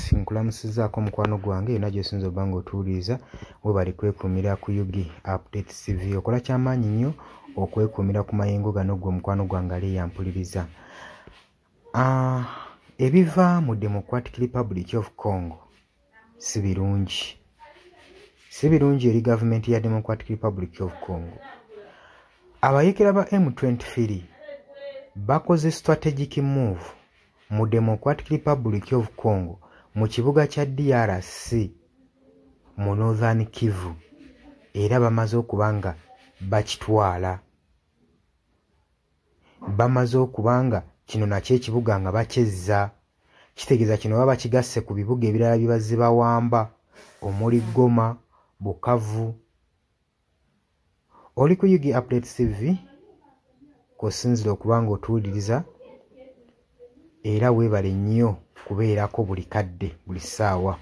Francis nkulamusizaako mukwano gwange yonna gy'osinza obba ng'otuwuliriza webali kwekuumira ku Yugi Updates TV. Okola kyamaanyi nnyo okwekuumira ku mayengo gano gwe mukwano gwange ali yampuliriza. Ebiva mu Democratic Republic of Congo si birungi. Si birungi eri gavumenti ya Democratic Republic of Congo. Abayeekera ba M23 bakoze strategic move mu Democratic Republic of Congo mu kibuga kya DRC mu Northern Kivu era bamaze okubanga bakitwala. Bamaze okubanga kino nakyo ekibuga nga bakyezza. Kitegeeza kino baba kigasse ku bibuga ebirala bibazze bawamba omuli Goma, Bukavu. Oli ku Yugi Updates TV kosinzira okubanga otuwuliriza era weebale nnyo kubeerako buli kadde buli ssaawa.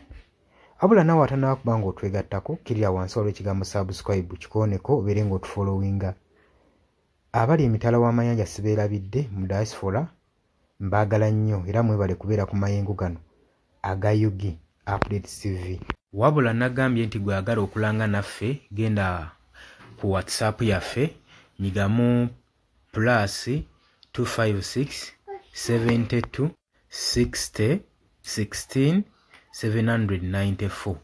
Abula nawe atanaba kubanga otwegattako kirira wansi waliwo ekigambo subscribe kikooneko obeere ng'otufollowinga. Abali emitala w'amayanja sibeerabidde mu diaspora mbaagala nnyo era mwebale kubeera ku mayengo gano aga Yugi Updates TV. Wabula nagambye nti gwagala okulanga naffe genda ku WhatsApp yaffe nyigamu +256 72 60 16 794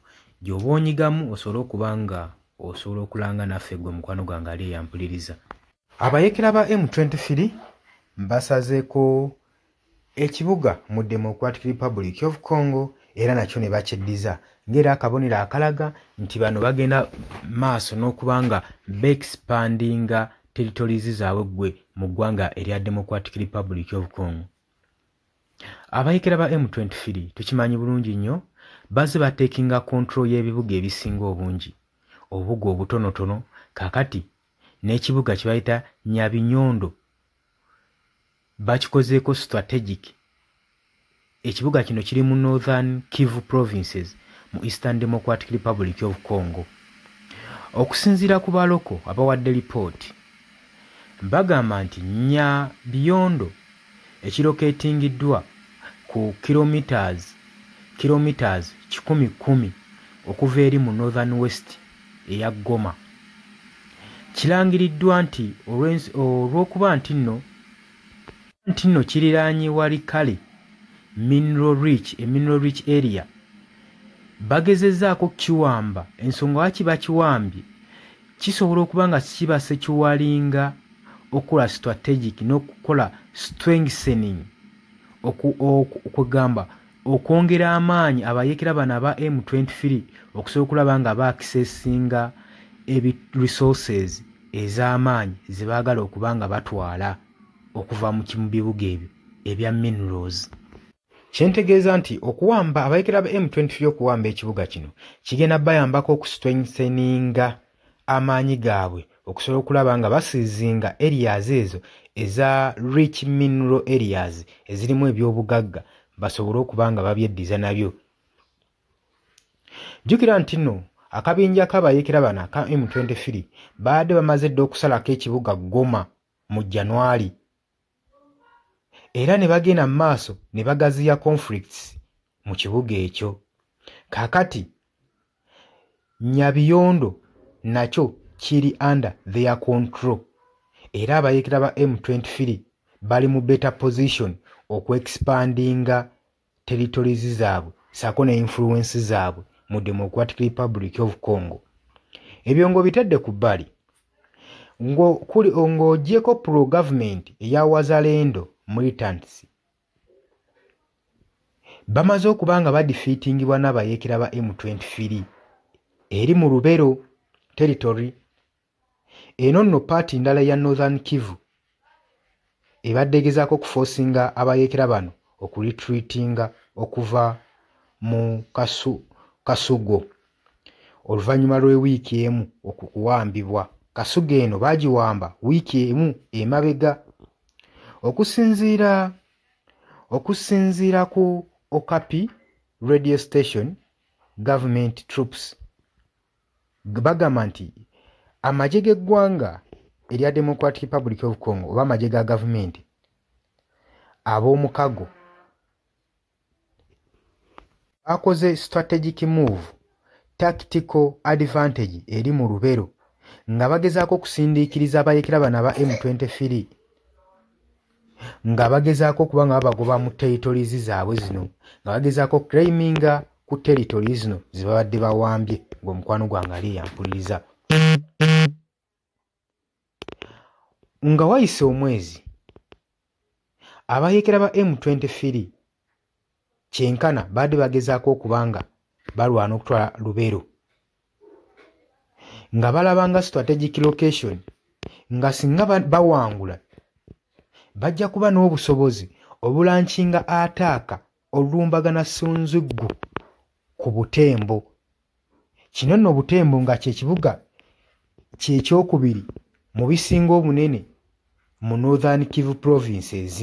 gy'oba onyigamu osobola okubanga osobola okulanga naffe gwe mukwano gwange ali yampuliriza. Abayeekera ba M23 basazeeko ekibuga mu Democratic Republic of Congo era nakyo ne bakyeddiza ng'era akabonero akalaga nti bano bagenda maaso n'okubanga beexpandinga territories zaabwe gwe mu ggwanga erya Democratic Republic of Congo. Abayeekera ba M23 tukimanyi bulungi nnyo bazze bateekinga control y'ebibuga ebisinga obungi obubuga obutonotono kakati n'ekibuga kye bayita Nyabinyondo bakikozeeko strategic. Ekibuga kino kiri mu Northern Kivu provinces mu Eastern Democratic Republic of Congo. Okusinziira ku baloko abawadde lipooti bagamba nti Nyabinyondo ekiroketingiddwa ku kilometers 110 okuva eri mu Northern West eya Goma. Kirangiriddwa nti olw'okuba nti nno kiriraanye Walikale mineral rich area bagezezzaako kiwamba ensonga lwaki bakiwambye kisobola okuba nga kibase kiwalinga okukola strategic n'okukola strengthening okugamba okwongera amaanyi abayeekera bano aba M23 okusobola okulaba nga baakisesinga resources ez'amaanyi ze baagala okuba nga batwala okuva mu bibuga ebyo ebya minerals. Kyentegeeza nti okuwamba abayeekera ba M23 okuwamba ekibuga kino kigenda bayambako okustrengtheninga amaanyi gaabwe okusobola okulaba nga basizinga areas ezo eza rich mineral areas ezirimu ebyobugagga basobole okuba nga babyeddiza nabyo. Jjukira nti nno akabinja k'abayeekera bano aka M23 baadde bamaze dda okusalako ekibuga Goma mu January era ne bagenda mu maaso ne bagaziya conflicts mu kibuga ekyo. Kaakati Nyabinyondo nakyo kiri under their control era abayeekera ba M23 bali mu better position okuexpandinga territories zaabwe sako ne influence zaabwe mu Democratic Republic of Congo. Ebyo ng'obitadde ku bbali ng'ogyeko pro-government eya Wazalendo militants bamaze okuba nga badefeatingibwa n'abayeekera ba M23 eri mu Lubero territory. Eno nno paati ndala ya Northern Kivu ebadde egezaako okuforcinga abayeekera bano okuretreatinga okuva mu Kasugo oluvannyuma lw'ewiiki emu okuwambibwa. Kasugo eno baagiwamba wiiki emu emabega. Okusinziira ku Okapi radio station government troops bagamba nti amagye g'eggwanga erya Democratic Republic of Congo oba amagye ga gavumenti ab'omukago akoze strategic move, tactical advantage eri mu Lubero nga bagezaako okusindiikiriza abayeekera bano aba M23 nga bagezaako okuba nga babagoba mu territories zaabwe zino nga bagezaako claiminga ku territories zino ze babadde bawambye ng'omukwano gwange ali yampuliriza. Nga wayise omwezi abayeekera ba M23 kyenkana badde bagezaako okuba nga balwana okutwala Lubero nga balabanga strategic location nga singa bawangula bajja kuba n'obusobozi obulanshinga ataaka olumbagana Ssunzuggu ku Butembo. Kino nno Butembo nga kyekibuga kyekyokubiri mu bisinga obunene mu Northern Kivu provinces.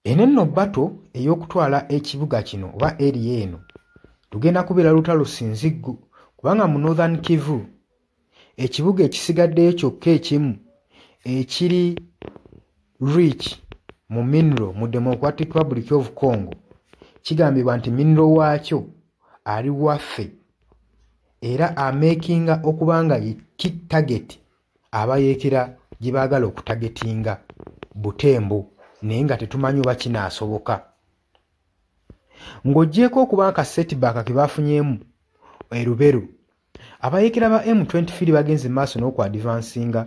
Eno nno bato ey'okutwala ekibuga kino oba area eno tugenda kubeera lutalo Ssinziggu kubanga mu Northern Kivu ekibuga ekisigaddeyo kyokka ekimu ekiri rich mu mineral mu Democratic Republic of Congo kigambibwa nti mineral waakyo ali waffe era amakinga okuba nga target abayeekera gye baagala okutagetinga Butembo naye nga tetumanyi oba kinaasoboka. Ng'oggyeko okuba nga setback ke baafunyeemu Lubero abayeekera ba M23 bagenze maaso n'okwadvansinga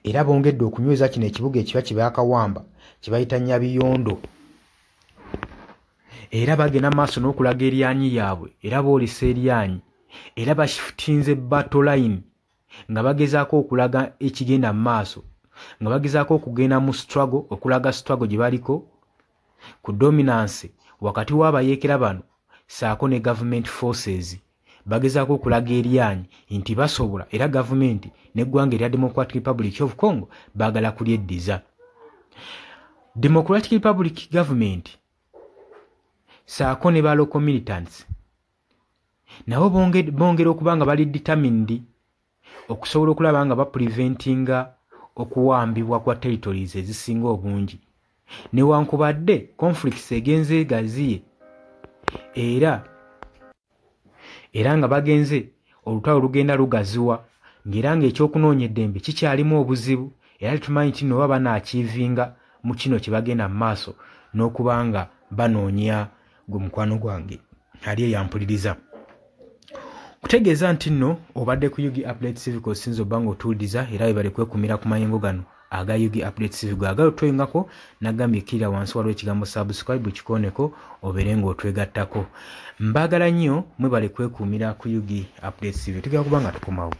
era bongedde okunyweza kino ekibuga ekiba kibaakawamba kye bayita Nyabiyondo era bagenda maaso n'okulaga eryanyi yaabwe era boolesa eryanyi era bashifutinze battle line nga bagezaako okulaga ekigenda mu maaso nga bagezaako okugenda mu struggle okulaga struggle gye baliko ku dominance wakati w'abayeekera bano saako ne government forces bagezaako okulaga eryanyi nti basobola era government n'eggwanga erya Democratic Republic of Congo baagala kulyeddiza. Democratic Republic government saako ne ba local militants nabo bongera okuba nga bali determined okusobola okulaba nga bapreventinga okuwambibwa kwa territories ezisinga obungi newankubadde conflicts egenze egaziye era nga bagenze olutalo lugenda lugaziwa ng'era ng'ekyokunoonya eddembe kikyalimu obuzibu era tumanyi nti no baba banaakiivinga mu kino kye bagenda mu maaso n'okuba nga banoonya gwe mukwano gwange ali eyampuliriza. Kutegeeza nti nno obadde ku Yugi Update TV ko sinzo bango tuuliza era bali kwekumira ku mayengo gano aga Yugi Update TV agalo toyingako nagambye kira wansi waliwo ekigambo subscribe kikoneko oberenga otwegattako. Mbagala nnyo mwe bali kwekumira ku Yugi Update TV tugenda kubanga tukomawo.